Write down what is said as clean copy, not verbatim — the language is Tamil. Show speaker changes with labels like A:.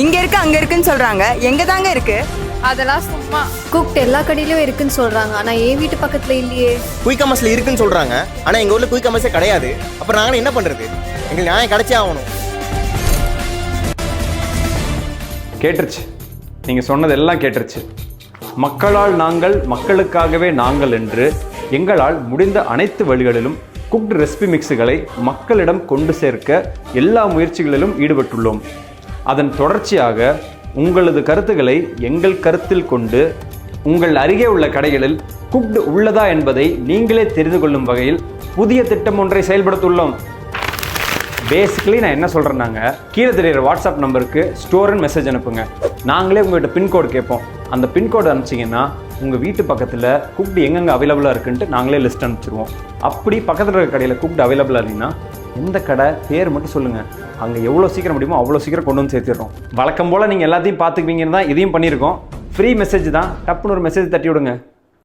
A: இங்க இருக்கு அங்க இருக்குன்னு சொல்றாங்க, எங்க தாங்க இருக்கு?
B: அதெல்லாம் சும்மா.
C: குக்ட் எல்லா கடையிலும் இருக்குன்னு சொல்றாங்க, ஆனா என் வீட்டு பக்கத்துல இல்லையே.
D: குயிக் காமர்ஸ்ல இருக்குன்னு சொல்றாங்க, ஆனா எங்க ஊர்ல குயிக் காமர்ஸே கிடையாது. அப்புறம் நாங்க என்ன பண்றது? எங்களுக்கு நியாயம் கிடைச்சே ஆகணும்.
E: கேட்டுருச்சு, நீங்கள் சொன்னதெல்லாம் கேட்டுருச்சு. மக்களால் நாங்கள், மக்களுக்காகவே நாங்கள் என்று எங்களால் முடிந்த அனைத்து வழிகளிலும் குக்டு ரெசிபி மிக்ஸுகளை மக்களிடம் கொண்டு சேர்க்க எல்லா முயற்சிகளிலும் ஈடுபட்டுள்ளோம். அதன் தொடர்ச்சியாக உங்களது கருத்துக்களை எங்கள் கருத்தில் கொண்டு உங்கள் அருகே உள்ள கடைகளில் குக்டு உள்ளதா என்பதை நீங்களே தெரிந்து கொள்ளும் வகையில் புதிய திட்டம் ஒன்றை செயல்படுத்தியுள்ளோம். பேசிக்கலி நான் என்ன சொல்கிறேன்னாங்க, கீழே தெரிகிற வாட்ஸ்அப் நம்பருக்கு ஸ்டோர்னு மெசேஜ் அனுப்புங்க. நாங்களே உங்கள்கிட்ட பின்கோடு கேட்போம். அந்த பின்கோடு அனுப்பிச்சிங்கன்னா உங்கள் வீட்டு பக்கத்தில் குக்டு எங்கெங்கே அவைலபிளாக இருக்குன்ட்டு நாங்களே லிஸ்ட் அனுப்பிச்சிடுவோம். அப்படி பக்கத்தில் இருக்கிற கடையில் குக்டு அவைலபிளாக இல்லைன்னா எந்த கடை பேர் மட்டும் சொல்லுங்கள், அங்கே எவ்வளோ சீக்கிரம் முடியுமோ அவ்வளோ சீக்கிரம் கொண்டு வந்து சேர்த்திடுறோம். வழக்கம் போல் நீங்கள் எல்லாத்தையும் பார்த்துக்குவீங்கன்னு தான் இதையும் பண்ணியிருக்கோம். ஃப்ரீ மெசேஜ் தான், டப்புன்னு ஒரு மெசேஜ் தட்டி விடுங்க.